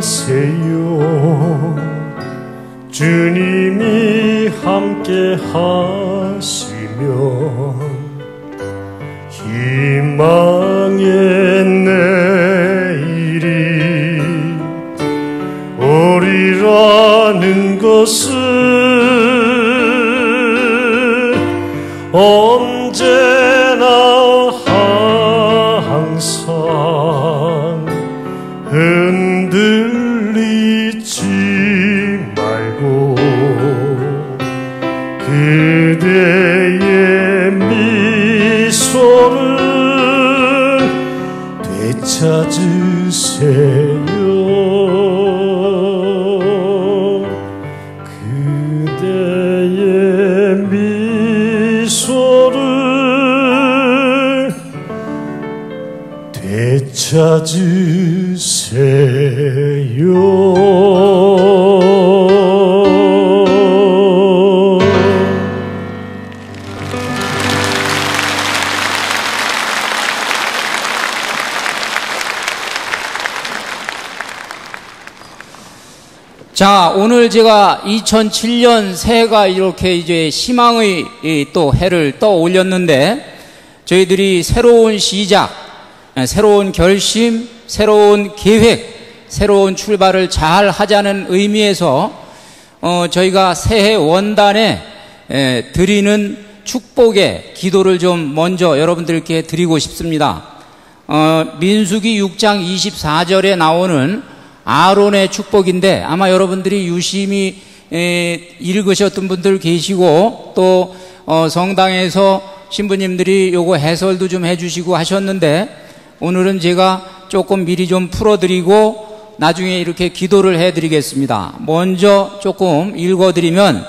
하세요. 주님이 함께 하시면 희망의 내일이 오리라는 것을 언제나 항상 흔들리지 말고 그대의 미소를 되찾으세요. 그대의 미소를 되찾으세요. 자, 오늘 제가 2007년 새해가 이렇게 이제 희망의 또 해를 떠올렸는데, 저희들이 새로운 시작, 새로운 결심, 새로운 계획, 새로운 출발을 잘 하자는 의미에서 저희가 새해 원단에 드리는 축복의 기도를 좀 먼저 여러분들께 드리고 싶습니다. 민수기 6장 24절에 나오는 아론의 축복인데, 아마 여러분들이 유심히 읽으셨던 분들 계시고, 또 성당에서 신부님들이 요거 해설도 좀 해주시고 하셨는데, 오늘은 제가 조금 미리 좀 풀어드리고 나중에 이렇게 기도를 해드리겠습니다. 먼저 조금 읽어드리면,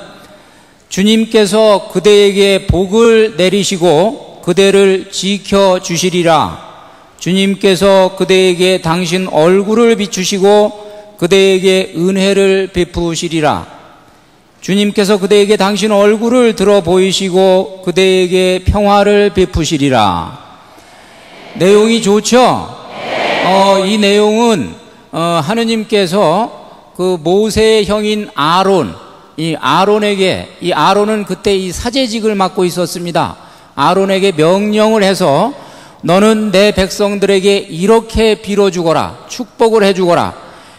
주님께서 그대에게 복을 내리시고 그대를 지켜주시리라. 주님께서 그대에게 당신 얼굴을 비추시고 그대에게 은혜를 베푸시리라. 주님께서 그대에게 당신 얼굴을 들어 보이시고 그대에게 평화를 베푸시리라. 내용이 좋죠? 이 내용은 하느님께서 그 모세의 형인 아론, 이 아론은 그때 이 사제직을 맡고 있었습니다. 아론에게 명령을 해서 너는 내 백성들에게 이렇게 빌어주거라, 축복을 해주거라.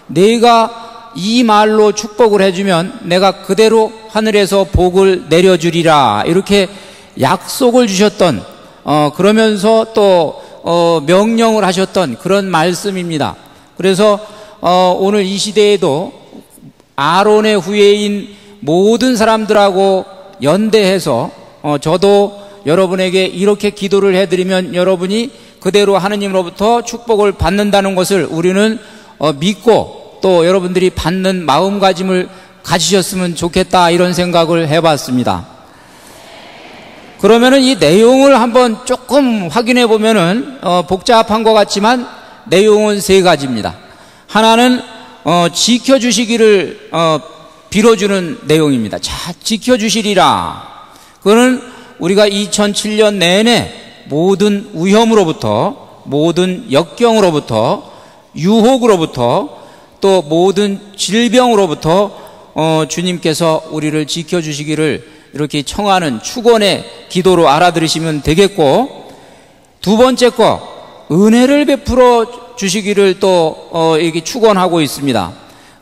내가 이 말로 축복을 해주면 내가 그대로 하늘에서 복을 내려주리라, 이렇게 약속을 주셨던, 그러면서 또 명령을 하셨던 그런 말씀입니다. 그래서 오늘 이 시대에도 아론의 후예인 모든 사람들하고 연대해서 저도 여러분에게 이렇게 기도를 해드리면 여러분이 그대로 하느님으로부터 축복을 받는다는 것을 우리는 믿고, 또 여러분들이 받는 마음가짐을 가지셨으면 좋겠다, 이런 생각을 해봤습니다. 그러면은 이 내용을 한번 조금 확인해 보면은 복잡한 것 같지만 내용은 세 가지입니다. 하나는 지켜주시기를 빌어주는 내용입니다. 자, 지켜주시리라. 그거는 우리가 2007년 내내 모든 위험으로부터, 모든 역경으로부터, 유혹으로부터, 또 모든 질병으로부터 주님께서 우리를 지켜주시기를 이렇게 청하는 축원의 기도로 알아들으시면 되겠고, 두 번째 거, 은혜를 베풀어 주시기를 또 이렇게 축원하고 있습니다.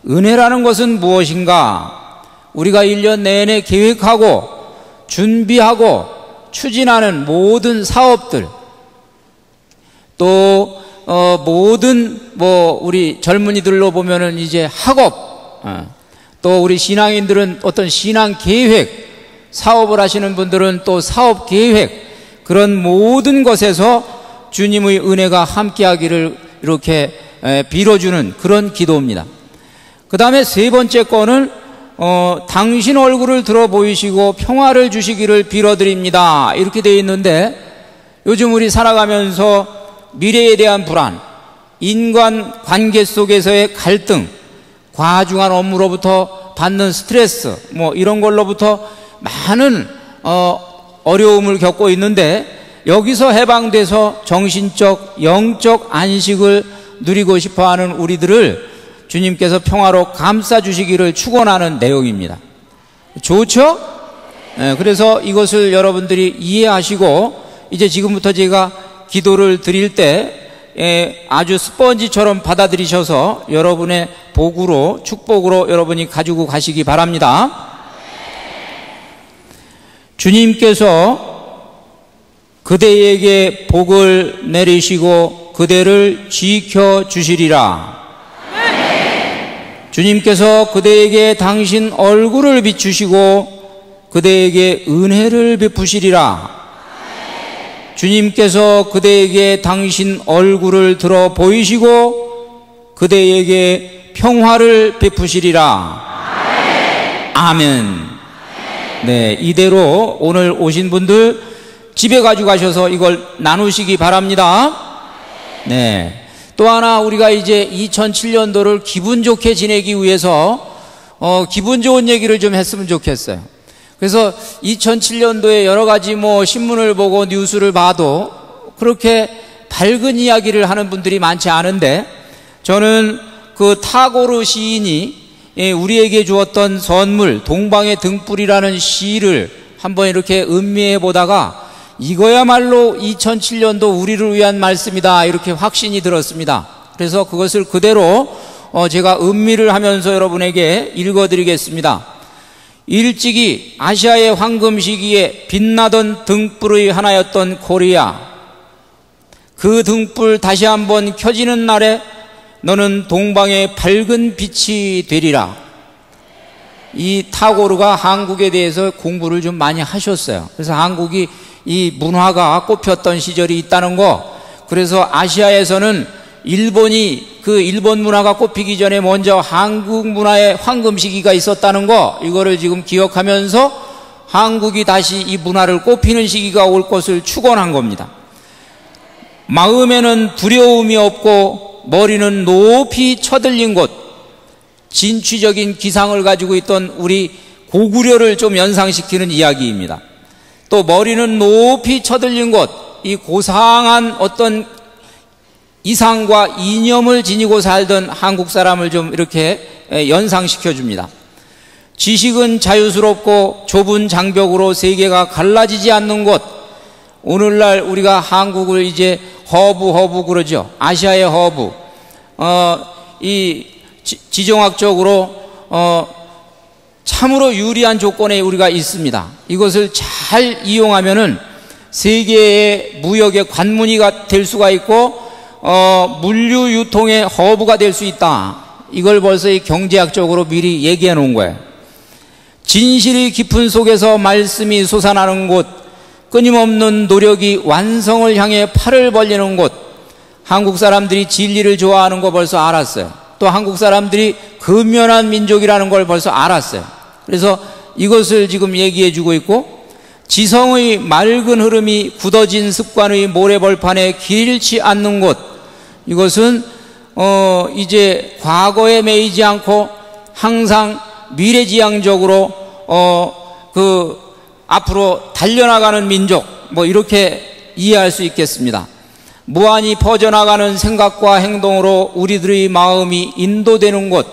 은혜라는 것은 무엇인가? 우리가 1년 내내 계획하고 준비하고 추진하는 모든 사업들, 또 모든 우리 젊은이들로 보면은 이제 학업, 또 우리 신앙인들은 어떤 신앙 계획, 사업을 하시는 분들은 또 사업 계획, 그런 모든 것에서 주님의 은혜가 함께하기를 이렇게 빌어주는 그런 기도입니다. 그 다음에 세 번째 거는 당신 얼굴을 들어 보이시고 평화를 주시기를 빌어드립니다, 이렇게 되어 있는데, 요즘 우리 살아가면서 미래에 대한 불안, 인간 관계 속에서의 갈등, 과중한 업무로부터 받는 스트레스, 이런 걸로부터 많은 어려움을 겪고 있는데, 여기서 해방돼서 정신적, 영적 안식을 누리고 싶어하는 우리들을 주님께서 평화로 감싸주시기를 축원하는 내용입니다. 좋죠? 그래서 이것을 여러분들이 이해하시고 이제 지금부터 제가 기도를 드릴 때 아주 스펀지처럼 받아들이셔서 여러분의 복으로, 축복으로 여러분이 가지고 가시기 바랍니다. 주님께서 그대에게 복을 내리시고 그대를 지켜주시리라. 주님께서 그대에게 당신 얼굴을 비추시고 그대에게 은혜를 베푸시리라. 주님께서 그대에게 당신 얼굴을 들어 보이시고 그대에게 평화를 베푸시리라. 아멘. 네, 이대로 오늘 오신 분들 집에 가지고 가셔서 이걸 나누시기 바랍니다. 네. 또 하나 우리가 이제 2007년도를 기분 좋게 지내기 위해서 기분 좋은 얘기를 좀 했으면 좋겠어요. 그래서 2007년도에 여러 가지 신문을 보고 뉴스를 봐도 그렇게 밝은 이야기를 하는 분들이 많지 않은데 저는 그 타고르 시인이 우리에게 주었던 선물 동방의 등불이라는 시를 한번 이렇게 음미해 보다가 이거야말로 2007년도 우리를 위한 말씀이다 이렇게 확신이 들었습니다. 그래서 그것을 그대로 제가 음미를 하면서 여러분에게 읽어드리겠습니다. 일찍이 아시아의 황금 시기에 빛나던 등불의 하나였던 코리아, 그 등불 다시 한번 켜지는 날에 너는 동방의 밝은 빛이 되리라. 이 타고르가 한국에 대해서 공부를 좀 많이 하셨어요. 그래서 한국이 이 문화가 꽃폈던 시절이 있다는 거, 그래서 아시아에서는 일본이 그 일본 문화가 꽃피기 전에 먼저 한국 문화의 황금 시기가 있었다는 거, 이거를 지금 기억하면서 한국이 다시 이 문화를 꽃피는 시기가 올 것을 축원한 겁니다. 마음에는 두려움이 없고 머리는 높이 쳐들린 곳, 진취적인 기상을 가지고 있던 우리 고구려를 좀 연상시키는 이야기입니다. 또 머리는 높이 쳐들린 곳, 이 고상한 어떤 이상과 이념을 지니고 살던 한국 사람을 좀 이렇게 연상시켜 줍니다. 지식은 자유스럽고 좁은 장벽으로 세계가 갈라지지 않는 곳, 오늘날 우리가 한국을 이제 허브 그러죠. 아시아의 허브. 이 지정학적으로 참으로 유리한 조건에 우리가 있습니다. 이것을 잘 이용하면은 세계의 무역의 관문이가 될 수가 있고 물류 유통의 허브가 될 수 있다. 이걸 벌써 이 경제학적으로 미리 얘기해 놓은 거예요. 진실이 깊은 속에서 말씀이 솟아나는 곳, 끊임없는 노력이 완성을 향해 팔을 벌리는 곳, 한국 사람들이 진리를 좋아하는 거 벌써 알았어요. 또 한국 사람들이 근면한 민족이라는 걸 벌써 알았어요. 그래서 이것을 지금 얘기해 주고 있고, 지성의 맑은 흐름이 굳어진 습관의 모래벌판에 길치 않는 곳, 이것은 이제 과거에 매이지 않고 항상 미래지향적으로 앞으로 달려나가는 민족, 이렇게 이해할 수 있겠습니다. 무한히 퍼져나가는 생각과 행동으로 우리들의 마음이 인도되는 곳,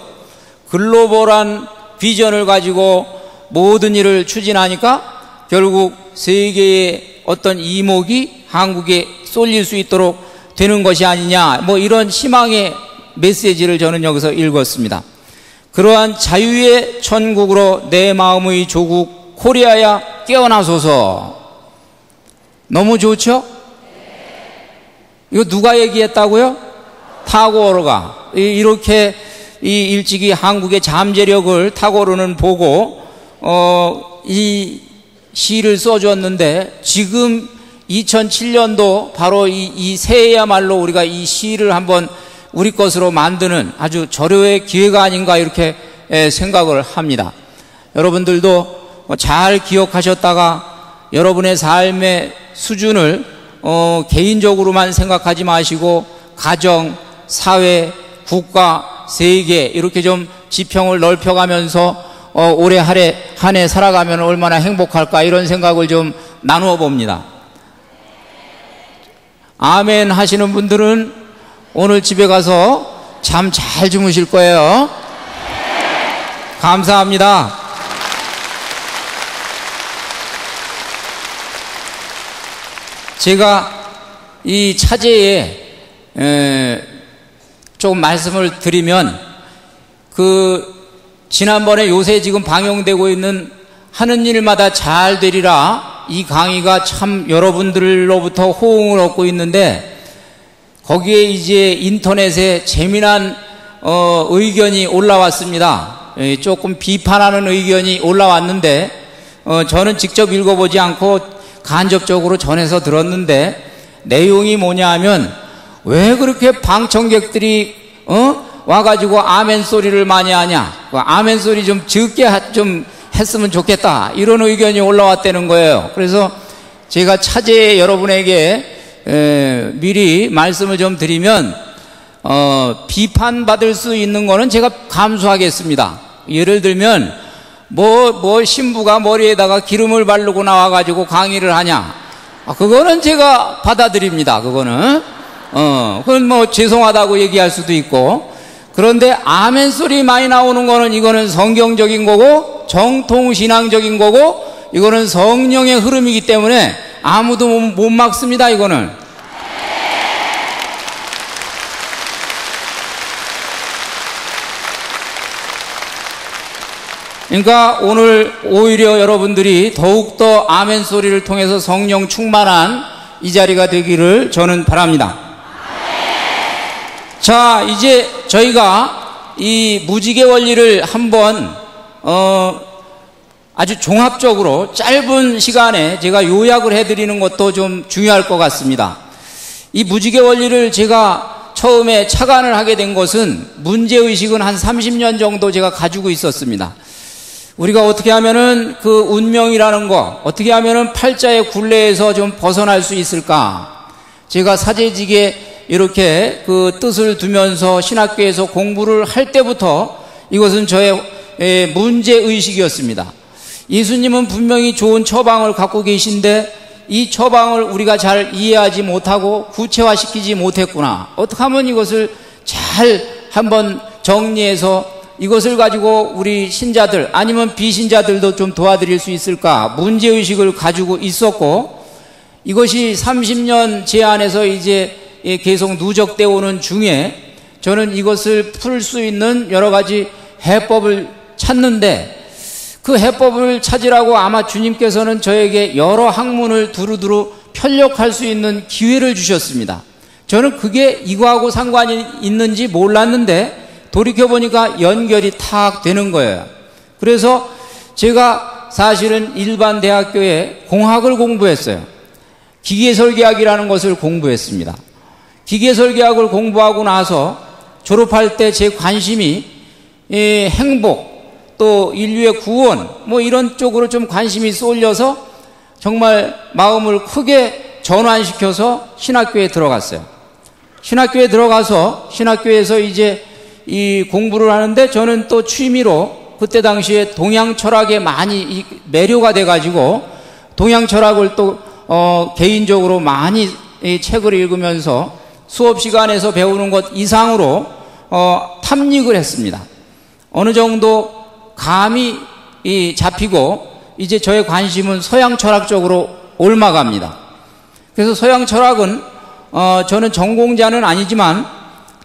글로벌한 비전을 가지고 모든 일을 추진하니까 결국 세계의 어떤 이목이 한국에 쏠릴 수 있도록 되는 것이 아니냐, 이런 희망의 메시지를 저는 여기서 읽었습니다. 그러한 자유의 천국으로 내 마음의 조국 코리아야 깨어나소서. 너무 좋죠? 이거 누가 얘기했다고요? 타고르가. 이렇게 이 일찍이 한국의 잠재력을 타고르는 보고 이 시를 써주었는데, 지금 2007년도 바로 이 새해야말로 우리가 이 시를 한번 우리 것으로 만드는 아주 절호의 기회가 아닌가 이렇게 생각을 합니다. 여러분들도 잘 기억하셨다가 여러분의 삶의 수준을 개인적으로만 생각하지 마시고 가정, 사회, 국가, 세계 이렇게 좀 지평을 넓혀가면서 올해 한 해 살아가면 얼마나 행복할까 이런 생각을 좀 나누어 봅니다. 아멘 하시는 분들은 오늘 집에 가서 잠 잘 주무실 거예요. 감사합니다. 제가 이 차제에 조금 말씀을 드리면, 지난번에 요새 지금 방영되고 있는 하는 일마다 잘 되리라, 이 강의가 참 여러분들로부터 호응을 얻고 있는데, 거기에 이제 인터넷에 재미난 의견이 올라왔습니다. 조금 비판하는 의견이 올라왔는데, 저는 직접 읽어보지 않고 간접적으로 전해서 들었는데, 내용이 뭐냐 하면, 왜 그렇게 방청객들이 와가지고 아멘 소리를 많이 하냐, 아멘 소리 좀 적게 좀 했으면 좋겠다, 이런 의견이 올라왔다는 거예요. 그래서 제가 차제에 여러분에게 미리 말씀을 좀 드리면, 비판받을 수 있는 거는 제가 감수하겠습니다. 예를 들면 신부가 머리에다가 기름을 바르고 나와가지고 강의를 하냐, 그거는 제가 받아들입니다. 그건 뭐 죄송하다고 얘기할 수도 있고. 그런데 아멘 소리 많이 나오는 거는, 이거는 성경적인 거고 정통신앙적인 거고, 이거는 성령의 흐름이기 때문에 아무도 못 막습니다. 이거는 그러니까 오늘 오히려 여러분들이 더욱더 아멘 소리를 통해서 성령 충만한 이 자리가 되기를 저는 바랍니다. 자, 이제 저희가 이 무지개 원리를 한번 아주 종합적으로 짧은 시간에 제가 요약을 해드리는 것도 좀 중요할 것 같습니다. 이 무지개 원리를 제가 처음에 착안을 하게 된 것은, 문제의식은 한 30년 정도 제가 가지고 있었습니다. 우리가 어떻게 하면은 그 운명이라는 거, 어떻게 하면은 팔자의 굴레에서 좀 벗어날 수 있을까? 제가 사제직에 이렇게 그 뜻을 두면서 신학교에서 공부를 할 때부터 이것은 저의 문제의식이었습니다. 예수님은 분명히 좋은 처방을 갖고 계신데, 이 처방을 우리가 잘 이해하지 못하고 구체화시키지 못했구나. 어떻게 하면 이것을 잘 한번 정리해서 이것을 가지고 우리 신자들 아니면 비신자들도 좀 도와드릴 수 있을까, 문제의식을 가지고 있었고, 이것이 30년 제 안에서 이제 계속 누적되어 오는 중에 저는 이것을 풀 수 있는 여러 가지 해법을 찾는데, 그 해법을 찾으라고 아마 주님께서는 저에게 여러 학문을 두루두루 편력할 수 있는 기회를 주셨습니다. 저는 그게 이거하고 상관이 있는지 몰랐는데 돌이켜보니까 연결이 탁 되는 거예요. 그래서 제가 사실은 일반 대학교에 공학을 공부했어요. 기계설계학이라는 것을 공부했습니다. 기계설계학을 공부하고 나서 졸업할 때 제 관심이 행복, 또 인류의 구원, 뭐 이런 쪽으로 좀 관심이 쏠려서 정말 마음을 크게 전환시켜서 신학교에 들어갔어요. 신학교에 들어가서 신학교에서 이제 이 공부를 하는데, 저는 또 취미로 그때 당시에 동양 철학에 많이 매료가 돼가지고 동양 철학을 또 개인적으로 많이 이 책을 읽으면서 수업 시간에서 배우는 것 이상으로 탐닉을 했습니다. 어느 정도 감이 잡히고 이제 저의 관심은 서양 철학 쪽으로 옮아갑니다. 그래서 서양 철학은 저는 전공자는 아니지만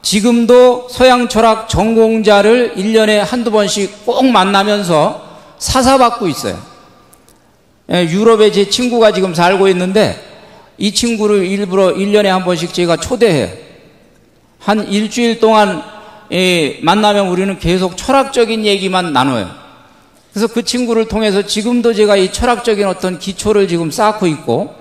지금도 서양 철학 전공자를 1년에 한두 번씩 꼭 만나면서 사사받고 있어요. 유럽에 제 친구가 지금 살고 있는데, 이 친구를 일부러 1년에 한 번씩 제가 초대해요. 한 일주일 동안 만나면 우리는 계속 철학적인 얘기만 나눠요. 그래서 그 친구를 통해서 지금도 제가 이 철학적인 어떤 기초를 지금 쌓고 있고,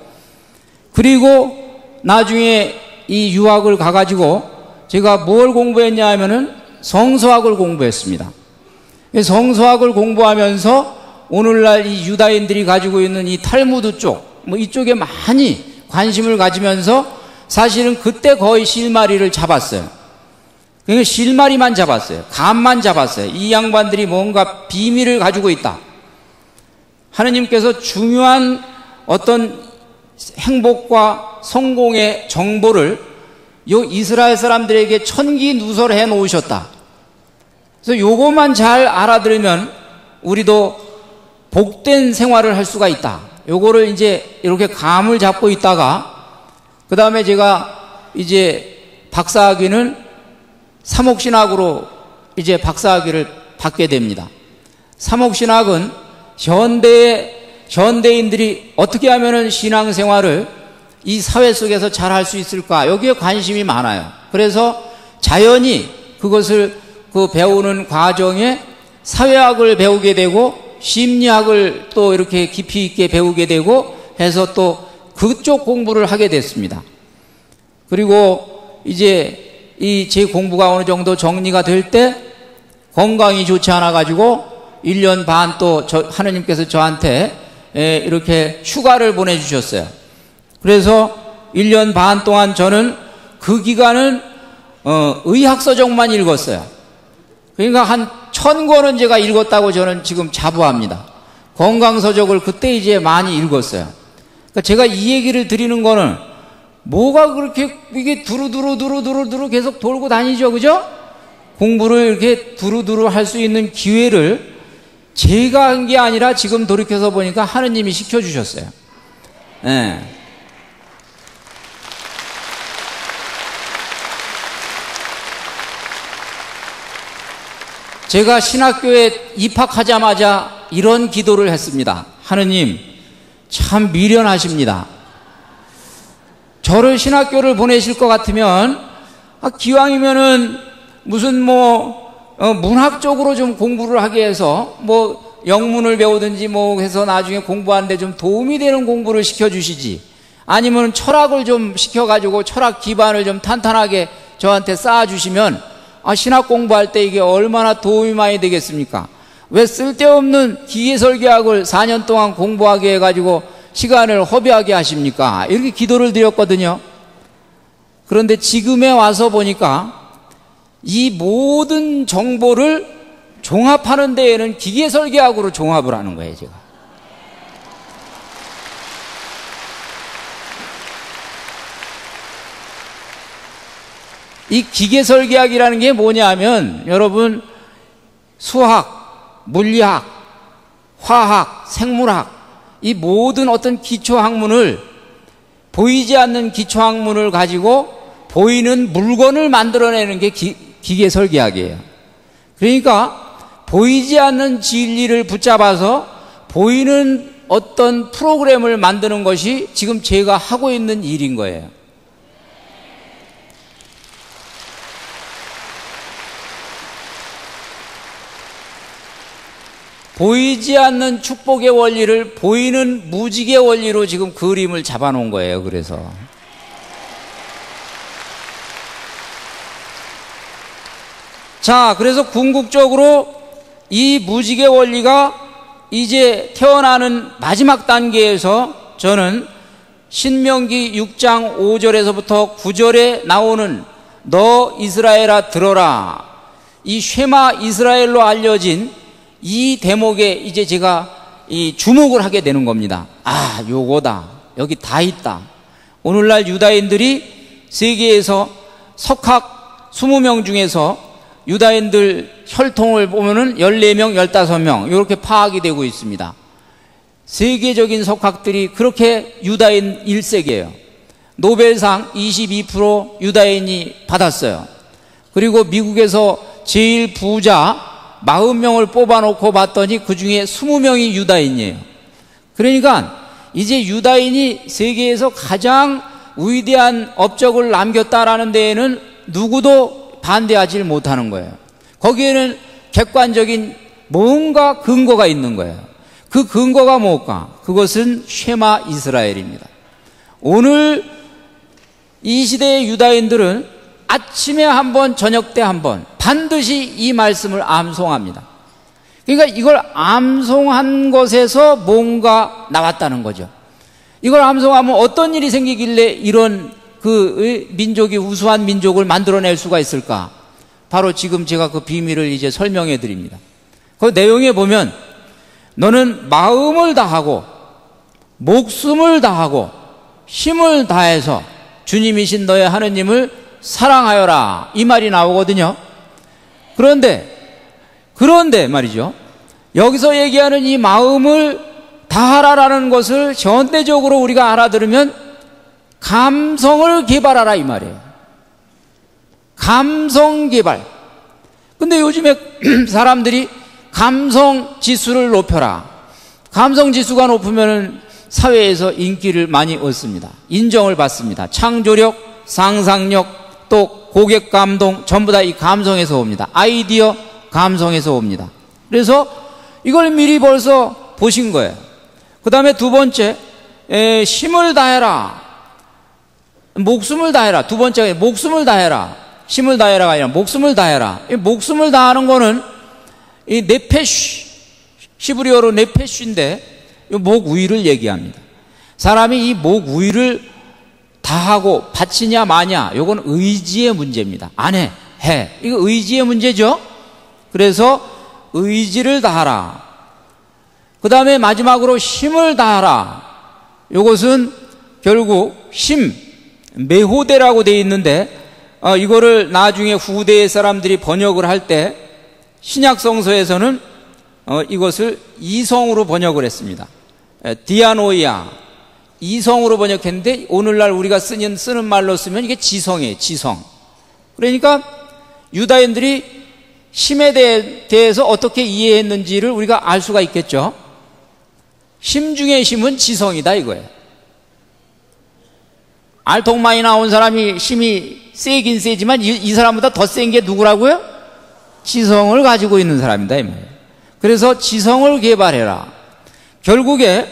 그리고 나중에 이 유학을 가가지고 제가 뭘 공부했냐 하면은 성서학을 공부했습니다. 성서학을 공부하면서 오늘날 이 유다인들이 가지고 있는 이 탈무드 쪽, 뭐 이쪽에 많이 관심을 가지면서 사실은 그때 거의 실마리를 잡았어요. 그러니까 실마리만 잡았어요. 감만 잡았어요. 이 양반들이 뭔가 비밀을 가지고 있다. 하느님께서 중요한 어떤 행복과 성공의 정보를 요 이스라엘 사람들에게 천기 누설해 놓으셨다. 그래서 요것만 잘 알아들으면 우리도 복된 생활을 할 수가 있다. 요거를 이제 이렇게 감을 잡고 있다가, 그 다음에 제가 이제 박사학위는 삼옥신학으로 이제 박사학위를 받게 됩니다. 삼옥신학은 현대인들이 어떻게 하면은 신앙생활을 이 사회 속에서 잘 할 수 있을까, 여기에 관심이 많아요. 그래서 자연히 그것을 그 배우는 과정에 사회학을 배우게 되고 심리학을 또 이렇게 깊이 있게 배우게 되고 해서 또 그쪽 공부를 하게 됐습니다. 그리고 이제 이 제 공부가 어느 정도 정리가 될 때 건강이 좋지 않아 가지고 1년 반 또 하느님께서 저한테 이렇게 휴가를 보내주셨어요. 그래서 1년 반 동안 저는 그 기간은 의학서적만 읽었어요. 그러니까 한 1000권은 제가 읽었다고 저는 지금 자부합니다. 건강서적을 그때 이제 많이 읽었어요. 그러니까 제가 이 얘기를 드리는 거는 뭐가 그렇게 이게 두루두루 계속 돌고 다니죠, 그죠? 공부를 이렇게 두루두루 할 수 있는 기회를 제가 한 게 아니라 지금 돌이켜서 보니까 하느님이 시켜주셨어요. 네. 제가 신학교에 입학하자마자 이런 기도를 했습니다. 하느님, 참 미련하십니다. 저를 신학교를 보내실 것 같으면 기왕이면은 무슨 문학적으로 좀 공부를 하게 해서 영문을 배우든지 해서 나중에 공부하는데 좀 도움이 되는 공부를 시켜주시지, 아니면 철학을 좀 시켜가지고 철학 기반을 좀 탄탄하게 저한테 쌓아주시면 신학 공부할 때 이게 얼마나 도움이 많이 되겠습니까? 왜 쓸데없는 기계설계학을 4년 동안 공부하게 해가지고 시간을 허비하게 하십니까? 이렇게 기도를 드렸거든요. 그런데 지금에 와서 보니까 이 모든 정보를 종합하는 데에는 기계설계학으로 종합을 하는 거예요, 제가. 이 기계설계학이라는 게 뭐냐면, 여러분, 수학, 물리학, 화학, 생물학, 이 모든 어떤 기초학문을, 보이지 않는 기초학문을 가지고 보이는 물건을 만들어내는 게 기계설계학이에요. 그러니까 보이지 않는 진리를 붙잡아서 보이는 어떤 프로그램을 만드는 것이 지금 제가 하고 있는 일인 거예요. 보이지 않는 축복의 원리를 보이는 무직의 원리로 지금 그림을 잡아놓은 거예요. 그래서 그래서 궁극적으로 이 무직의 원리가 이제 태어나는 마지막 단계에서 저는 신명기 6장 5절에서부터 9절에 나오는 너 이스라엘아 들어라, 이 쉐마 이스라엘로 알려진 이 대목에 이제 제가 이 주목을 하게 되는 겁니다. 요거다. 여기 다 있다. 오늘날 유다인들이 세계에서 석학 20명 중에서 유다인들 혈통을 보면은 14명, 15명 이렇게 파악이 되고 있습니다. 세계적인 석학들이 그렇게 유다인 1세계예요. 노벨상 22% 유다인이 받았어요. 그리고 미국에서 제일 부자 40명을 뽑아놓고 봤더니 그 중에 20명이 유다인이에요. 그러니까 이제 유다인이 세계에서 가장 위대한 업적을 남겼다라는 데에는 누구도 반대하지 못하는 거예요. 거기에는 객관적인 뭔가 근거가 있는 거예요. 그 근거가 뭘까? 그것은 쉐마 이스라엘입니다. 오늘 이 시대의 유다인들은 아침에 한 번, 저녁 때 한 번 반드시 이 말씀을 암송합니다. 그러니까 이걸 암송한 것에서 뭔가 나왔다는 거죠. 이걸 암송하면 어떤 일이 생기길래 이런 그 민족이 우수한 민족을 만들어낼 수가 있을까? 바로 지금 제가 그 비밀을 이제 설명해 드립니다. 그 내용에 보면 너는 마음을 다하고 목숨을 다하고 힘을 다해서 주님이신 너의 하느님을 사랑하여라 이 말이 나오거든요. 그런데 말이죠, 여기서 얘기하는 이 마음을 다하라라는 것을 전대적으로 우리가 알아들으면 감성을 개발하라 이 말이에요. 감성 개발. 근데 요즘에 사람들이 감성 지수를 높여라, 감성 지수가 높으면 사회에서 인기를 많이 얻습니다. 인정을 받습니다. 창조력, 상상력, 또 고객 감동, 전부 다 이 감성에서 옵니다. 아이디어 감성에서 옵니다. 그래서 이걸 미리 벌써 보신 거예요. 그 다음에 두 번째, 힘을 다해라, 목숨을 다해라. 두 번째가 목숨을 다해라. 힘을 다해라가 아니라 목숨을 다해라. 이 목숨을 다하는 거는 이 네페쉬, 히브리어로 네페쉬인데 목 위를 얘기합니다. 사람이 이 목 위를 다하고 바치냐 마냐, 요건 의지의 문제입니다. 안 해, 해. 이거 의지의 문제죠. 그래서 의지를 다하라. 그 다음에 마지막으로 힘을 다하라. 요것은 결국 힘, 메호데라고 되어 있는데, 이거를 나중에 후대의 사람들이 번역을 할 때 신약성서에서는 이것을 이성으로 번역을 했습니다. 디아노이아, 이성으로 번역했는데 오늘날 우리가 쓰는 말로 쓰면 이게 지성이에요. 지성. 그러니까 유다인들이 힘에 대해서 어떻게 이해했는지를 우리가 알 수가 있겠죠. 힘 중에 힘은 지성이다 이거예요. 알통 많이 나온 사람이 힘이 세긴 세지만 이 사람보다 더 센 게 누구라고요? 지성을 가지고 있는 사람이다 이 말이에요. 그래서 지성을 개발해라. 결국에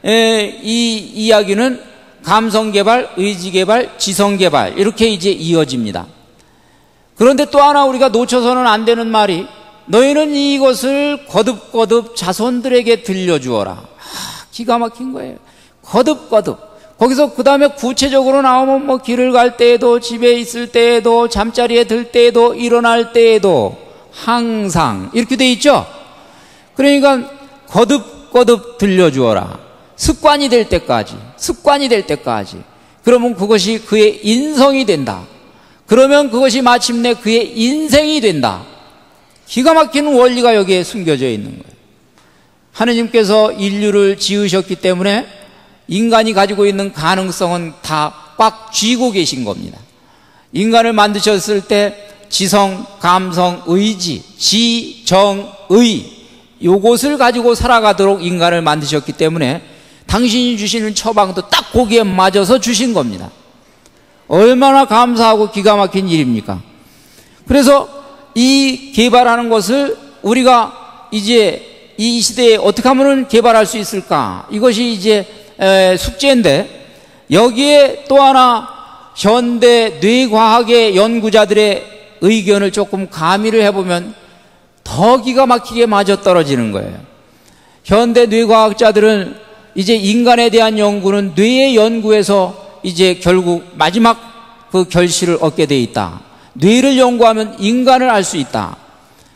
이 이야기는 감성 개발, 의지 개발, 지성 개발 이렇게 이제 이어집니다. 그런데 또 하나 우리가 놓쳐서는 안 되는 말이, 너희는 이것을 거듭거듭 자손들에게 들려주어라. 기가 막힌 거예요. 거듭거듭. 거기서 그 다음에 구체적으로 나오면 뭐 길을 갈 때에도, 집에 있을 때에도, 잠자리에 들 때에도, 일어날 때에도, 항상 이렇게 돼 있죠. 그러니까 거듭거듭 들려주어라. 습관이 될 때까지, 습관이 될 때까지. 그러면 그것이 그의 인성이 된다. 그러면 그것이 마침내 그의 인생이 된다. 기가 막히는 원리가 여기에 숨겨져 있는 거예요. 하느님께서 인류를 지으셨기 때문에 인간이 가지고 있는 가능성은 다 꽉 쥐고 계신 겁니다. 인간을 만드셨을 때 지성, 감성, 의지, 지, 정, 의, 요것을 가지고 살아가도록 인간을 만드셨기 때문에 당신이 주시는 처방도 딱 거기에 맞아서 주신 겁니다. 얼마나 감사하고 기가 막힌 일입니까? 그래서 이 개발하는 것을 우리가 이제 이 시대에 어떻게 하면 개발할 수 있을까? 이것이 이제 숙제인데, 여기에 또 하나 현대 뇌과학의 연구자들의 의견을 조금 가미를 해보면 더 기가 막히게 맞아떨어지는 거예요. 현대 뇌과학자들은 이제 인간에 대한 연구는 뇌의 연구에서 이제 결국 마지막 그 결실을 얻게 돼 있다. 뇌를 연구하면 인간을 알 수 있다.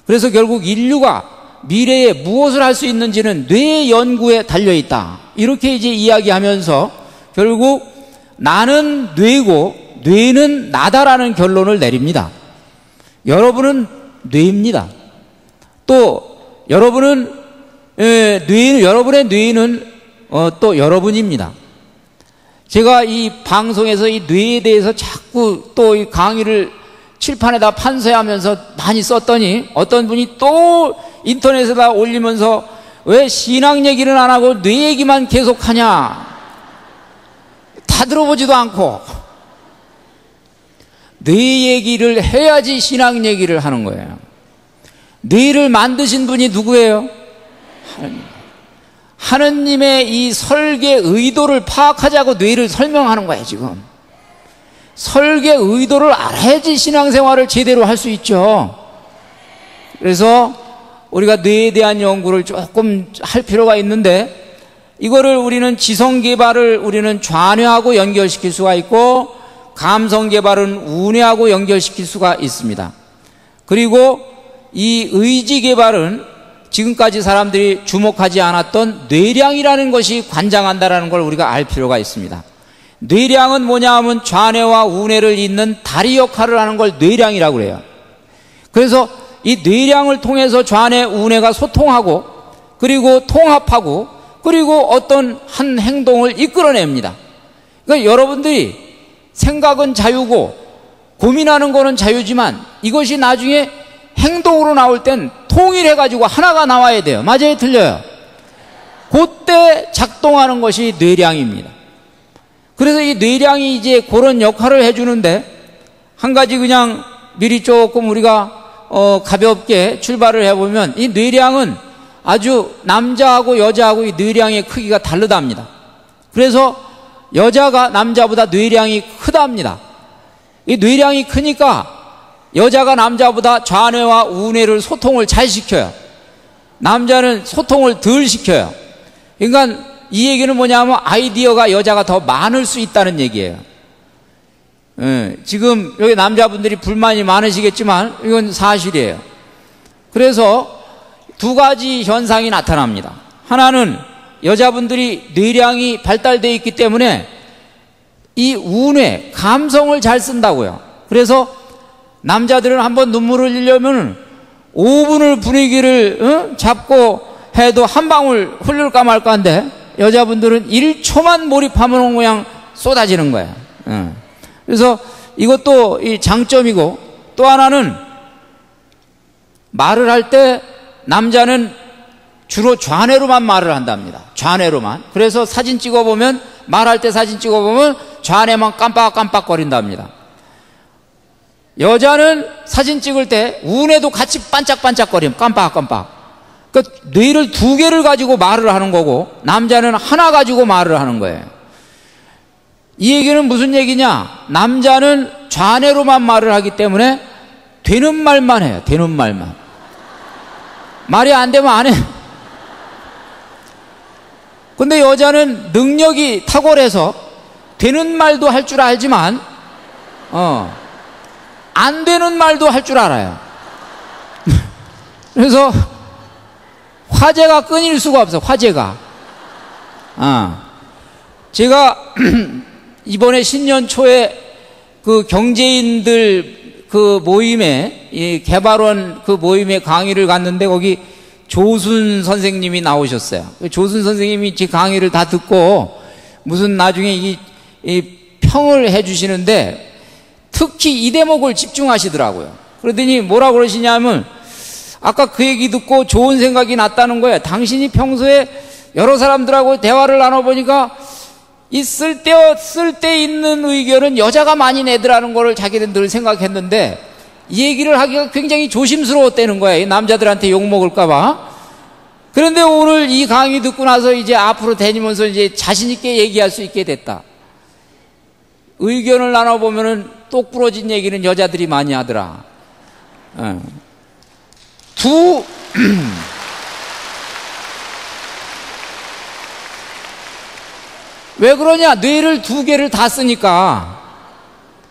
그래서 결국 인류가 미래에 무엇을 할 수 있는지는 뇌의 연구에 달려 있다. 이렇게 이제 이야기하면서 결국 나는 뇌고 뇌는 나다라는 결론을 내립니다. 여러분은 뇌입니다. 또 여러분은 여러분의 뇌는 또 여러분입니다. 제가 이 방송에서 이 뇌에 대해서 자꾸 또 이 강의를 칠판에다 판서하면서 많이 썼더니 어떤 분이 또 인터넷에다 올리면서 왜 신앙 얘기는 안 하고 뇌 얘기만 계속하냐, 다 들어보지도 않고. 뇌 얘기를 해야지 신앙 얘기를 하는 거예요. 뇌를 만드신 분이 누구예요? 하느님. 하느님의 이 설계 의도를 파악하자고 뇌를 설명하는 거예요. 지금 설계 의도를 알아야지 신앙생활을 제대로 할 수 있죠. 그래서 우리가 뇌에 대한 연구를 조금 할 필요가 있는데, 이거를 우리는 지성 개발을 우리는 좌뇌하고 연결시킬 수가 있고, 감성 개발은 우뇌하고 연결시킬 수가 있습니다. 그리고 이 의지 개발은 지금까지 사람들이 주목하지 않았던 뇌량이라는 것이 관장한다라는 걸 우리가 알 필요가 있습니다. 뇌량은 뭐냐 하면 좌뇌와 우뇌를 잇는 다리 역할을 하는 걸 뇌량이라고 그래요. 그래서 이 뇌량을 통해서 좌뇌, 우뇌가 소통하고 그리고 통합하고 그리고 어떤 한 행동을 이끌어냅니다. 그러니까 여러분들이 생각은 자유고 고민하는 거는 자유지만 이것이 나중에 행동으로 나올 땐 통일해가지고 하나가 나와야 돼요. 맞아요? 틀려요? 그때 작동하는 것이 뇌량입니다. 그래서 이 뇌량이 이제 그런 역할을 해주는데 한 가지 그냥 미리 조금 우리가 가볍게 출발을 해보면 이 뇌량은 아주 남자하고 여자하고 이 뇌량의 크기가 다르답니다. 그래서 여자가 남자보다 뇌량이 크답니다. 이 뇌량이 크니까 여자가 남자보다 좌뇌와 우뇌를 소통을 잘 시켜요. 남자는 소통을 덜 시켜요. 그러니까 이 얘기는 뭐냐면 아이디어가 여자가 더 많을 수 있다는 얘기예요. 지금 여기 남자분들이 불만이 많으시겠지만 이건 사실이에요. 그래서 두 가지 현상이 나타납니다. 하나는 여자분들이 뇌량이 발달되어 있기 때문에 이 우뇌, 감성을 잘 쓴다고요. 그래서 남자들은 한번 눈물을 흘리려면 5분을 분위기를 잡고 해도 한 방울 흘릴까 말까 한데 여자분들은 1초만 몰입하면 그냥 쏟아지는 거예요. 그래서 이것도 이 장점이고 또 하나는 말을 할 때 남자는 주로 좌뇌로만 말을 한답니다. 좌뇌로만. 그래서 사진 찍어보면 말할 때 사진 찍어보면 좌뇌만 깜빡깜빡거린답니다. 여자는 사진 찍을 때 우뇌도 같이 반짝반짝거림 깜빡깜빡. 그러니까 뇌를 두 개를 가지고 말을 하는 거고 남자는 하나 가지고 말을 하는 거예요. 이 얘기는 무슨 얘기냐? 남자는 좌뇌로만 말을 하기 때문에 되는 말만 해요. 되는 말만. 말이 안 되면 안 해. 근데 여자는 능력이 탁월해서 되는 말도 할 줄 알지만 안 되는 말도 할 줄 알아요. 그래서 화제가 끊일 수가 없어. 화제가. 제가 이번에 신년 초에 그 경제인들 그 모임에 이 개발원 그 모임에 강의를 갔는데 거기 조순 선생님이 나오셨어요. 조순 선생님이 제 강의를 다 듣고 무슨 나중에 이 평을 해주시는데 특히 이 대목을 집중하시더라고요. 그러더니 뭐라 그러시냐면 아까 그 얘기 듣고 좋은 생각이 났다는 거예요. 당신이 평소에 여러 사람들하고 대화를 나눠보니까 이 쓸데 있는 의견은 여자가 많이 내더라는 거를 자기는 늘 생각했는데 이 얘기를 하기가 굉장히 조심스러웠다는 거예요. 남자들한테 욕먹을까봐. 그런데 오늘 이 강의 듣고 나서 이제 앞으로 다니면서 이제 자신있게 얘기할 수 있게 됐다. 의견을 나눠보면은 똑 부러진 얘기는 여자들이 많이 하더라. 왜 그러냐? 뇌를 두 개를 다 쓰니까.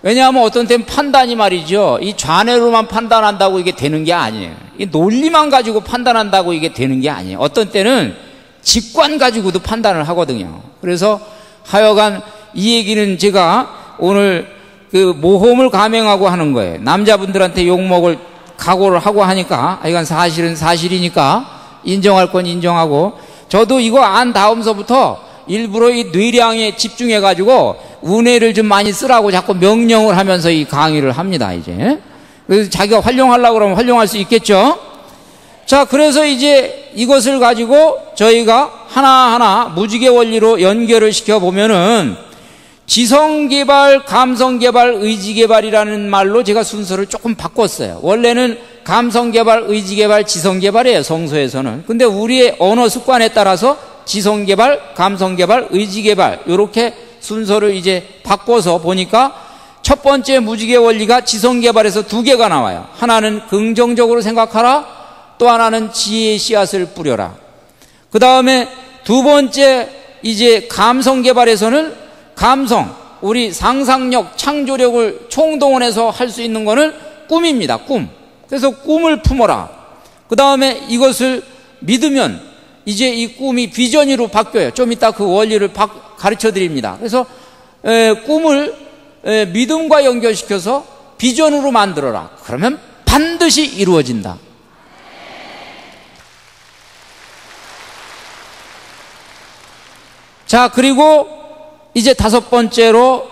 왜냐하면 어떤 때는 판단이 말이죠. 이 좌뇌로만 판단한다고 이게 되는 게 아니에요. 이 논리만 가지고 판단한다고 이게 되는 게 아니에요. 어떤 때는 직관 가지고도 판단을 하거든요. 그래서 하여간 이 얘기는 제가 오늘 그 모험을 감행하고 하는 거예요. 남자분들한테 욕먹을 각오를 하고 하니까 이건 사실은 사실이니까 인정할 건 인정하고 저도 이거 안 다음서부터 일부러 이 뇌량에 집중해가지고 우뇌를 좀 많이 쓰라고 자꾸 명령을 하면서 이 강의를 합니다, 이제. 그래서 자기가 활용하려고 그러면 활용할 수 있겠죠? 자, 그래서 이제 이것을 가지고 저희가 하나하나 무지개 원리로 연결을 시켜보면은 지성개발, 감성개발, 의지개발이라는 말로 제가 순서를 조금 바꿨어요. 원래는 감성개발, 의지개발, 지성개발이에요, 성서에서는. 근데 우리의 언어 습관에 따라서 지성개발, 감성개발, 의지개발 이렇게 순서를 이제 바꿔서 보니까 첫 번째 무지개 원리가 지성개발에서 두 개가 나와요. 하나는 긍정적으로 생각하라, 또 하나는 지혜의 씨앗을 뿌려라. 그 다음에 두 번째 이제 감성개발에서는 감성, 우리 상상력, 창조력을 총동원해서 할 수 있는 거는 꿈입니다. 꿈. 그래서 꿈을 품어라. 그 다음에 이것을 믿으면 이제 이 꿈이 비전으로 바뀌어요. 좀 이따 그 원리를 가르쳐 드립니다. 그래서 꿈을 믿음과 연결시켜서 비전으로 만들어라. 그러면 반드시 이루어진다. 자, 그리고 이제 5번째로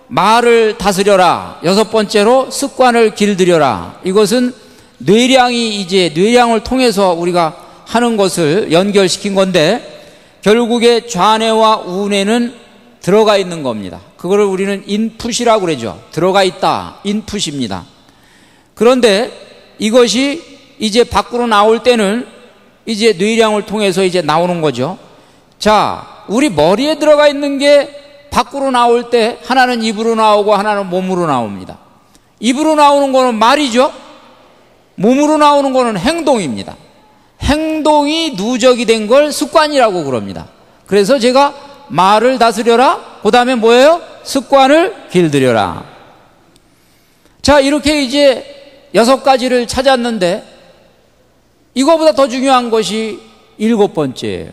말을 다스려라. 6번째로 습관을 길들여라. 이것은 뇌량을 통해서 우리가 하는 것을 연결시킨 건데, 결국에 좌뇌와 우뇌는 들어가 있는 겁니다. 그거를 우리는 인풋이라고 그러죠. 들어가 있다. 인풋입니다. 그런데 이것이 이제 밖으로 나올 때는 이제 뇌량을 통해서 이제 나오는 거죠. 자, 우리 머리에 들어가 있는 게 밖으로 나올 때 하나는 입으로 나오고 하나는 몸으로 나옵니다. 입으로 나오는 거는 말이죠. 몸으로 나오는 거는 행동입니다. 행동이 누적이 된 걸 습관이라고 그럽니다. 그래서 제가 말을 다스려라. 그 다음에 뭐예요? 습관을 길들여라. 자, 이렇게 이제 6가지를 찾았는데, 이거보다 더 중요한 것이 7번째예요.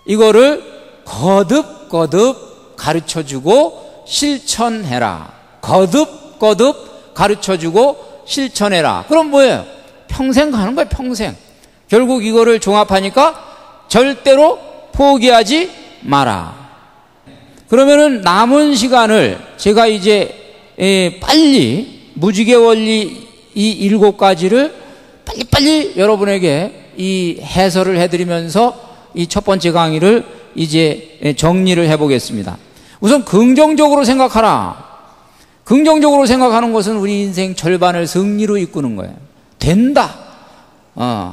이거를 거듭거듭 가르쳐주고 실천해라. 거듭거듭 가르쳐주고 실천해라. 그럼 뭐예요? 평생 가는 거예요. 평생. 결국 이거를 종합하니까 절대로 포기하지 마라. 그러면은 남은 시간을 제가 이제 빨리 무지개 원리 이 7가지를 빨리빨리 여러분에게 이 해설을 해드리면서 이 첫 번째 강의를 이제 정리를 해보겠습니다. 우선 긍정적으로 생각하라. 긍정적으로 생각하는 것은 우리 인생 절반을 승리로 이끄는 거예요. 된다.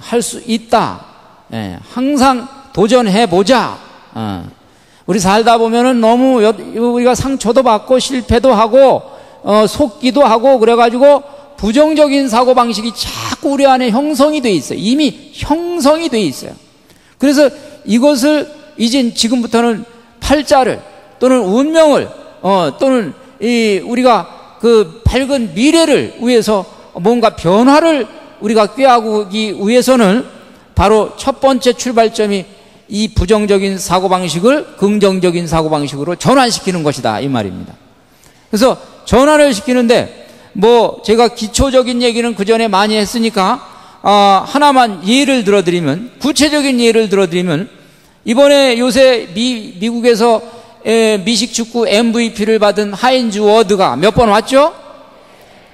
할 수 있다. 항상 도전해보자. 우리 살다 보면은 너무 우리가 상처도 받고 실패도 하고 속기도 하고 그래가지고 부정적인 사고방식이 자꾸 우리 안에 형성이 돼 있어요. 이미 형성이 돼 있어요. 그래서 이것을 이제 지금부터는 팔자를 또는 운명을 또는 우리가 그 밝은 미래를 위해서 뭔가 변화를 우리가 꾀하기 위해서는 바로 첫 번째 출발점이 이 부정적인 사고방식을 긍정적인 사고방식으로 전환시키는 것이다, 이 말입니다. 그래서 전환을 시키는데 제가 기초적인 얘기는 그 전에 많이 했으니까 하나만 예를 들어드리면, 구체적인 예를 들어드리면, 이번에 요새 미국에서 미식축구 MVP를 받은 하인즈 워드가 몇 번 왔죠?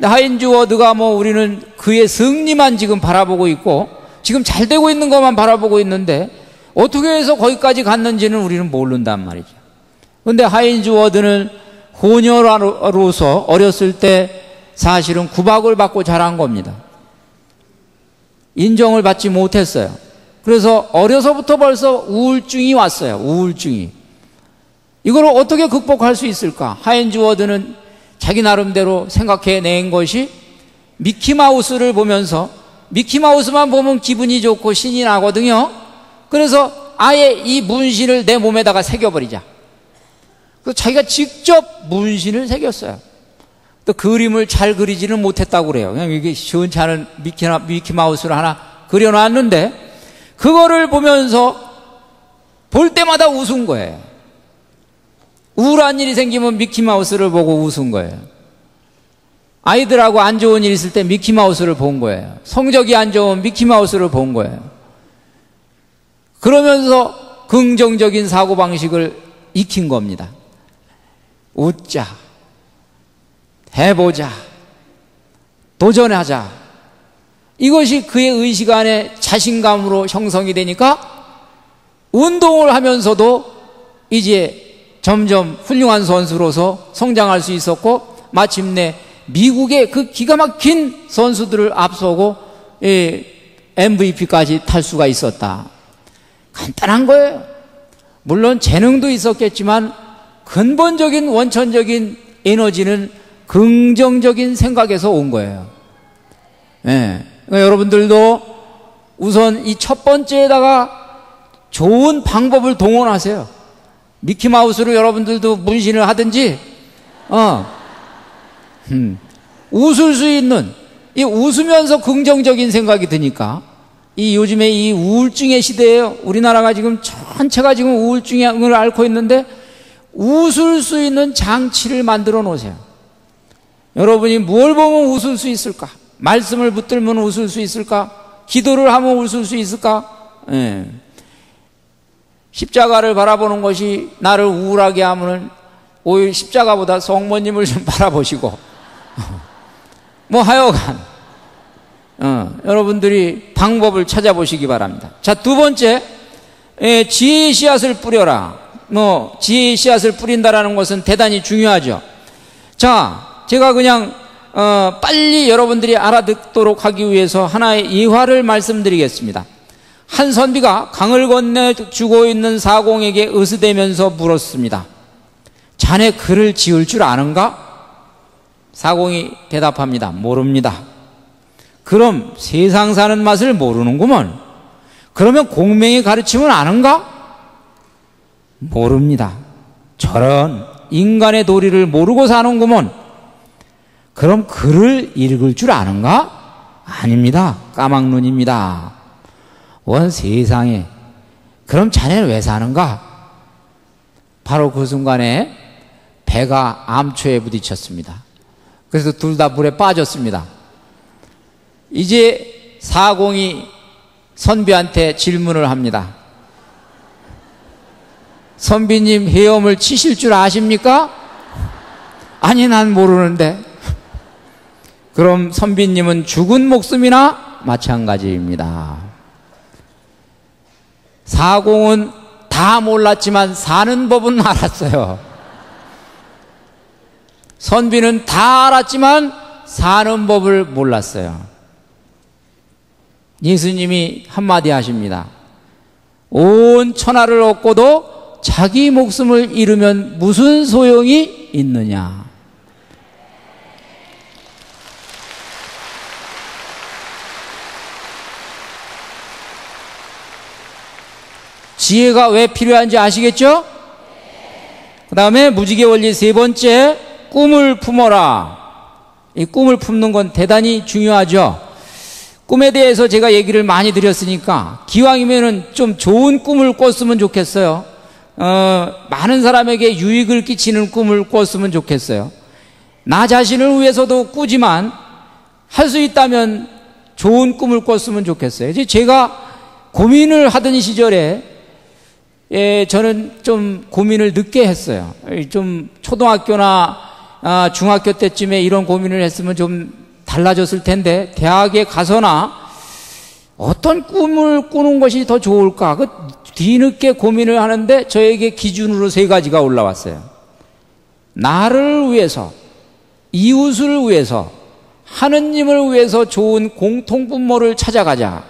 하인즈 워드가 우리는 그의 승리만 지금 바라보고 있고 지금 잘 되고 있는 것만 바라보고 있는데 어떻게 해서 거기까지 갔는지는 우리는 모른단 말이죠. 그런데 하인즈 워드는 호녀로서 어렸을 때 사실은 구박을 받고 자란 겁니다. 인정을 받지 못했어요. 그래서 어려서부터 벌써 우울증이 왔어요. 우울증이. 이걸 어떻게 극복할 수 있을까? 하인즈 워드는 자기 나름대로 생각해낸 것이 미키마우스를 보면서, 미키마우스만 보면 기분이 좋고 신이 나거든요. 그래서 아예 이 문신을 내 몸에다가 새겨버리자. 그래서 자기가 직접 문신을 새겼어요. 또 그림을 잘 그리지는 못했다고 그래요. 그냥 이게 시원찮은 미키마우스를 하나 그려놨는데 그거를 보면서 볼 때마다 웃은 거예요. 우울한 일이 생기면 미키마우스를 보고 웃은 거예요. 아이들하고 안 좋은 일 있을 때 미키마우스를 본 거예요. 성적이 안 좋으면 미키마우스를 본 거예요. 그러면서 긍정적인 사고방식을 익힌 겁니다. 웃자, 해보자, 도전하자. 이것이 그의 의식 안에 자신감으로 형성이 되니까 운동을 하면서도 이제 점점 훌륭한 선수로서 성장할 수 있었고, 마침내 미국의 그 기가 막힌 선수들을 앞서고 MVP까지 탈 수가 있었다. 간단한 거예요. 물론 재능도 있었겠지만 근본적인 원천적인 에너지는 긍정적인 생각에서 온 거예요. 그러니까 여러분들도 우선 이 첫 번째에다가 좋은 방법을 동원하세요. 미키마우스로 여러분들도 문신을 하든지, 웃을 수 있는, 이 웃으면서 긍정적인 생각이 드니까, 이 요즘에 이 우울증의 시대예요. 우리나라가 지금 전체가 지금 우울증을 앓고 있는데, 웃을 수 있는 장치를 만들어 놓으세요. 여러분이 뭘 보면 웃을 수 있을까? 말씀을 붙들면 웃을 수 있을까? 기도를 하면 웃을 수 있을까? 예. 십자가를 바라보는 것이 나를 우울하게 하면 오히려 십자가보다 성모님을 좀 바라보시고 뭐 하여간 여러분들이 방법을 찾아보시기 바랍니다. 자, 두 번째, 지혜의 씨앗을 뿌려라. 지혜의 씨앗을 뿌린다라는 것은 대단히 중요하죠. 자, 제가 그냥 빨리 여러분들이 알아듣도록 하기 위해서 하나의 예화를 말씀드리겠습니다. 한 선비가 강을 건너 죽어 있는 사공에게 으스대면서 물었습니다. 자네 글을 지을 줄 아는가? 사공이 대답합니다. 모릅니다. 그럼 세상 사는 맛을 모르는구먼. 그러면 공명이 가르치면 아는가? 모릅니다. 저런 인간의 도리를 모르고 사는구먼. 그럼 글을 읽을 줄 아는가? 아닙니다. 까막눈입니다. 원 세상에. 그럼 자네는 왜 사는가? 바로 그 순간에 배가 암초에 부딪혔습니다. 그래서 둘 다 물에 빠졌습니다. 이제 사공이 선비한테 질문을 합니다. 선비님, 헤엄을 치실 줄 아십니까? 아니, 난 모르는데. 그럼 선비님은 죽은 목숨이나 마찬가지입니다. 사공은 다 몰랐지만 사는 법은 알았어요. 선비는 다 알았지만 사는 법을 몰랐어요. 예수님이 한마디 하십니다. 온 천하를 얻고도 자기 목숨을 잃으면 무슨 소용이 있느냐. 지혜가 왜 필요한지 아시겠죠? 그 다음에 무지개 원리 세 번째, 꿈을 품어라. 이 꿈을 품는 건 대단히 중요하죠. 꿈에 대해서 제가 얘기를 많이 드렸으니까 기왕이면은 좀 좋은 꿈을 꿨으면 좋겠어요. 많은 사람에게 유익을 끼치는 꿈을 꿨으면 좋겠어요. 나 자신을 위해서도 꾸지만 할 수 있다면 좋은 꿈을 꿨으면 좋겠어요. 이제 제가 고민을 하던 시절에 저는 좀 고민을 늦게 했어요. 좀 초등학교나 중학교 때쯤에 이런 고민을 했으면 좀 달라졌을 텐데, 대학에 가서나 어떤 꿈을 꾸는 것이 더 좋을까? 그 뒤늦게 고민을 하는데 저에게 기준으로 세 가지가 올라왔어요. 나를 위해서, 이웃을 위해서, 하느님을 위해서 좋은 공통분모를 찾아가자.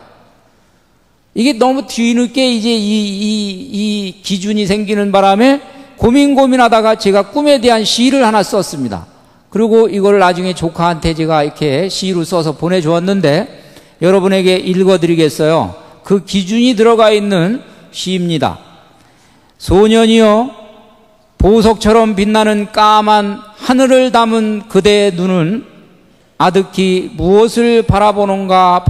이게 너무 뒤늦게 이제 이 기준이 생기는 바람에 고민하다가 제가 꿈에 대한 시를 하나 썼습니다. 그리고 이걸 나중에 조카한테 제가 이렇게 시로 써서 보내주었는데 여러분에게 읽어드리겠어요. 그 기준이 들어가 있는 시입니다. 소년이여, 보석처럼 빛나는 까만 하늘을 담은 그대의 눈은 아득히 무엇을 바라보는가.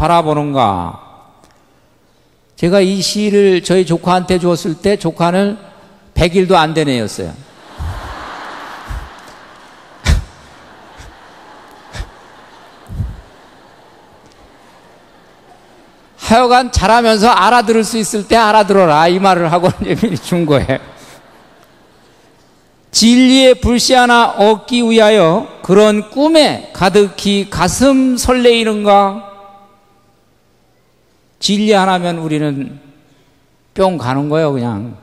제가 이 시를 저희 조카한테 줬을 때 조카는 100일도 안 된 애였어요. 하여간 자라면서 알아들을 수 있을 때 알아들어라, 이 말을 하고 미리 준 거예요. 진리의 불씨 하나 얻기 위하여 그런 꿈에 가득히 가슴 설레이는가. 진리 하나면 우리는 뿅 가는 거예요, 그냥.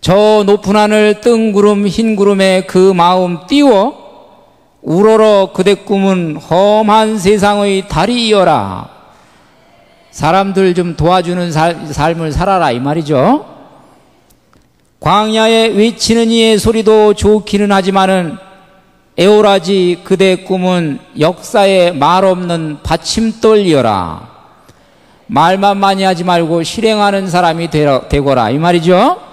저 높은 하늘 뜬구름 흰구름에 그 마음 띄워 우러러 그대 꿈은 험한 세상의 달이여라. 사람들 좀 도와주는 삶을 살아라, 이 말이죠. 광야에 외치는 이의 소리도 좋기는 하지만은 에오라지 그대 꿈은 역사에 말없는 받침돌이여라. 말만 많이 하지 말고 실행하는 사람이 되거라, 이 말이죠.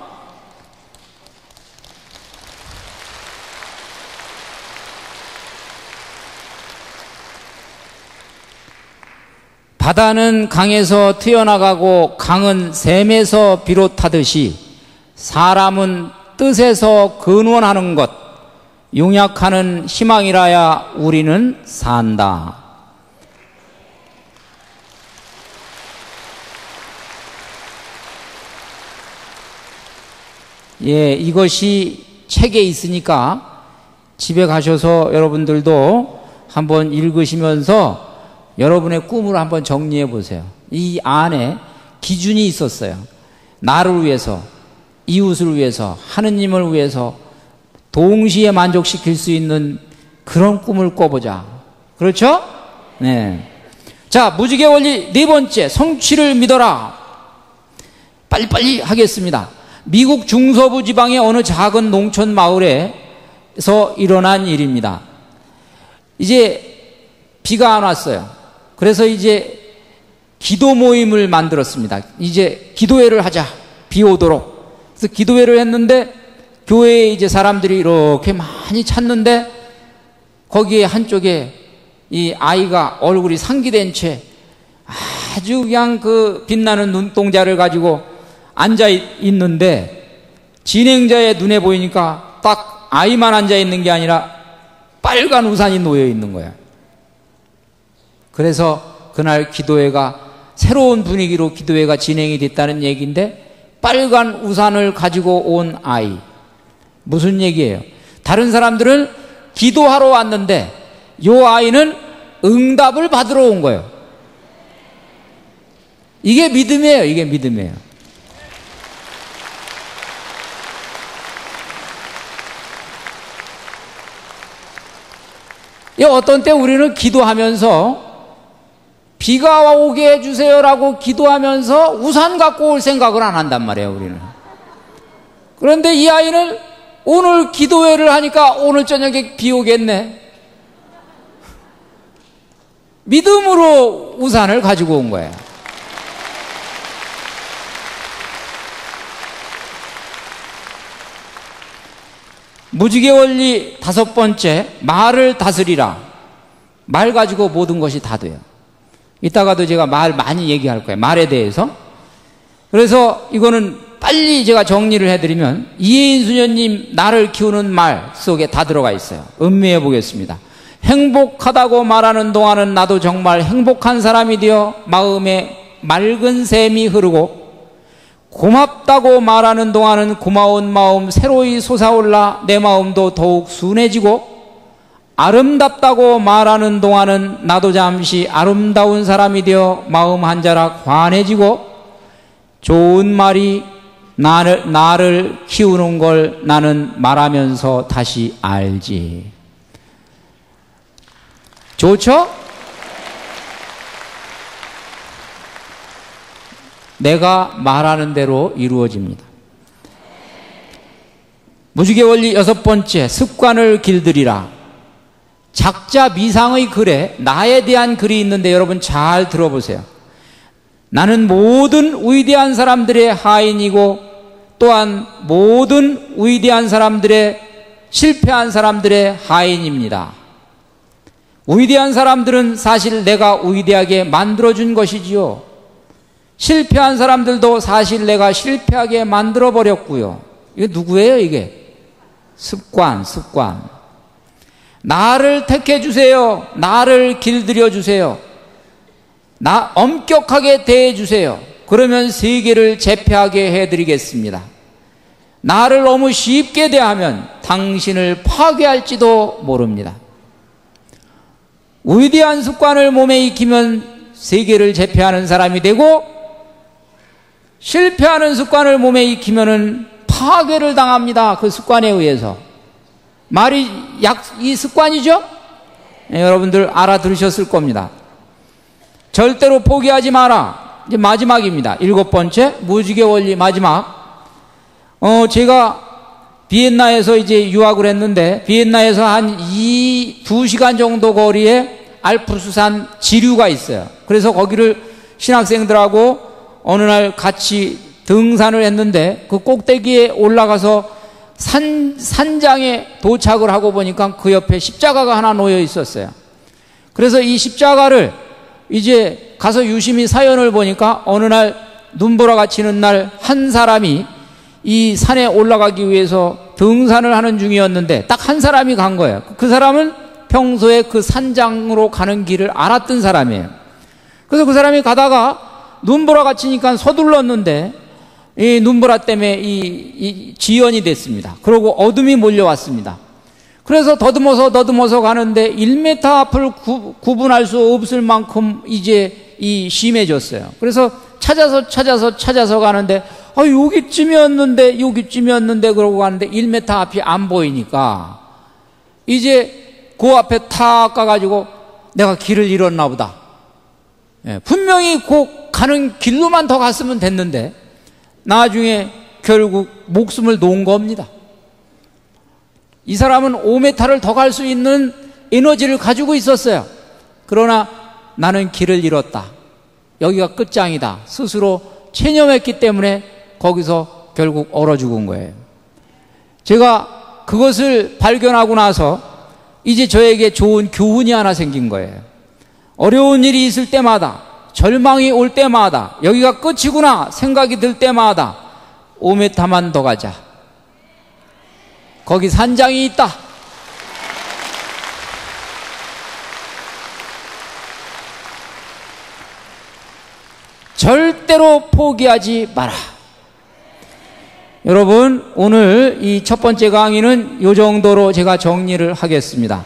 바다는 강에서 튀어나가고 강은 샘에서 비롯하듯이 사람은 뜻에서 근원하는 것, 용약하는 희망이라야 우리는 산다. 예, 이것이 책에 있으니까 집에 가셔서 여러분들도 한번 읽으시면서 여러분의 꿈을 한번 정리해 보세요. 이 안에 기준이 있었어요. 나를 위해서, 이웃을 위해서, 하느님을 위해서 동시에 만족시킬 수 있는 그런 꿈을 꿔보자. 그렇죠? 네. 자, 무지개 원리 네 번째, 성취를 믿어라. 빨리빨리 하겠습니다. 미국 중서부 지방의 어느 작은 농촌 마을에서 일어난 일입니다. 이제 비가 안 왔어요. 그래서 이제 기도 모임을 만들었습니다. 이제 기도회를 하자. 비 오도록. 그래서 기도회를 했는데 교회에 이제 사람들이 이렇게 많이 찾는데 거기에 한쪽에 이 아이가 얼굴이 상기된 채 아주 그냥 그 빛나는 눈동자를 가지고 앉아 있는데 진행자의 눈에 보이니까 딱 아이만 앉아 있는 게 아니라 빨간 우산이 놓여 있는 거야. 그래서 그날 기도회가 새로운 분위기로 기도회가 진행이 됐다는 얘기인데 빨간 우산을 가지고 온 아이. 무슨 얘기예요? 다른 사람들은 기도하러 왔는데 이 아이는 응답을 받으러 온 거예요. 이게 믿음이에요. 이게 믿음이에요. 어떤 때 우리는 기도하면서 비가 오게 해주세요라고 기도하면서 우산 갖고 올 생각을 안 한단 말이에요, 우리는. 그런데 이 아이는 오늘 기도회를 하니까 오늘 저녁에 비 오겠네. 믿음으로 우산을 가지고 온 거예요. 무지개 원리 다섯 번째, 말을 다스리라. 말 가지고 모든 것이 다 돼요. 이따가도 제가 말 많이 얘기할 거예요. 말에 대해서. 그래서 이거는 빨리 제가 정리를 해드리면 이혜인 수녀님 나를 키우는 말 속에 다 들어가 있어요. 음미해 보겠습니다. 행복하다고 말하는 동안은 나도 정말 행복한 사람이 되어 마음에 맑은 샘이 흐르고 고맙다고 말하는 동안은 고마운 마음 새로이 솟아올라 내 마음도 더욱 순해지고 아름답다고 말하는 동안은 나도 잠시 아름다운 사람이 되어 마음 한자락 환해지고 좋은 말이 나를 키우는 걸 나는 말하면서 다시 알지. 좋죠? 내가 말하는 대로 이루어집니다. 무지개 원리 여섯 번째, 습관을 길들이라. 작자 미상의 글에 나에 대한 글이 있는데 여러분 잘 들어보세요. 나는 모든 위대한 사람들의 하인이고 또한 모든 위대한 사람들의 실패한 사람들의 하인입니다. 위대한 사람들은 사실 내가 위대하게 만들어준 것이지요. 실패한 사람들도 사실 내가 실패하게 만들어버렸고요. 이게 누구예요, 이게? 습관. 나를 택해 주세요. 나를 길들여 주세요. 나 엄격하게 대해 주세요. 그러면 세계를 제패하게 해드리겠습니다. 나를 너무 쉽게 대하면 당신을 파괴할지도 모릅니다. 위대한 습관을 몸에 익히면 세계를 제패하는 사람이 되고 실패하는 습관을 몸에 익히면은 파괴를 당합니다. 그 습관에 의해서. 말이 이 습관이죠? 네, 여러분들 알아들으셨을 겁니다. 절대로 포기하지 마라. 이제 마지막입니다. 일곱 번째, 무지개 원리 마지막. 제가 비엔나에서 이제 유학을 했는데, 비엔나에서 한 2시간 정도 거리에 알프스산 지류가 있어요. 그래서 거기를 신학생들하고 어느 날 같이 등산을 했는데, 그 꼭대기에 올라가서 산장에 도착을 하고 보니까 그 옆에 십자가가 하나 놓여 있었어요. 그래서 이 십자가를 이제 가서 유심히 사연을 보니까 어느 날 눈보라가 치는 날 한 사람이 이 산에 올라가기 위해서 등산을 하는 중이었는데 딱 한 사람이 간 거예요. 그 사람은 평소에 그 산장으로 가는 길을 알았던 사람이에요. 그래서 그 사람이 가다가 눈보라가 치니까 서둘렀는데 이 눈보라 때문에 이 지연이 됐습니다. 그러고 어둠이 몰려왔습니다. 그래서 더듬어서 가는데 1m 앞을 구분할 수 없을 만큼 이제 심해졌어요. 그래서 찾아서 가는데 여기쯤이었는데 그러고 가는데 1m 앞이 안 보이니까 이제 그 앞에 탁 가가지고 내가 길을 잃었나 보다. 분명히 그 가는 길로만 더 갔으면 됐는데 나중에 결국 목숨을 놓은 겁니다. 이 사람은 5m를 더 갈 수 있는 에너지를 가지고 있었어요. 그러나 나는 길을 잃었다. 여기가 끝장이다. 스스로 체념했기 때문에 거기서 결국 얼어 죽은 거예요. 제가 그것을 발견하고 나서 이제 저에게 좋은 교훈이 하나 생긴 거예요. 어려운 일이 있을 때마다, 절망이 올 때마다, 여기가 끝이구나 생각이 들 때마다 5m만 더 가자. 거기 산장이 있다. 절대로 포기하지 마라. 여러분, 오늘 이 첫 번째 강의는 이 정도로 제가 정리를 하겠습니다.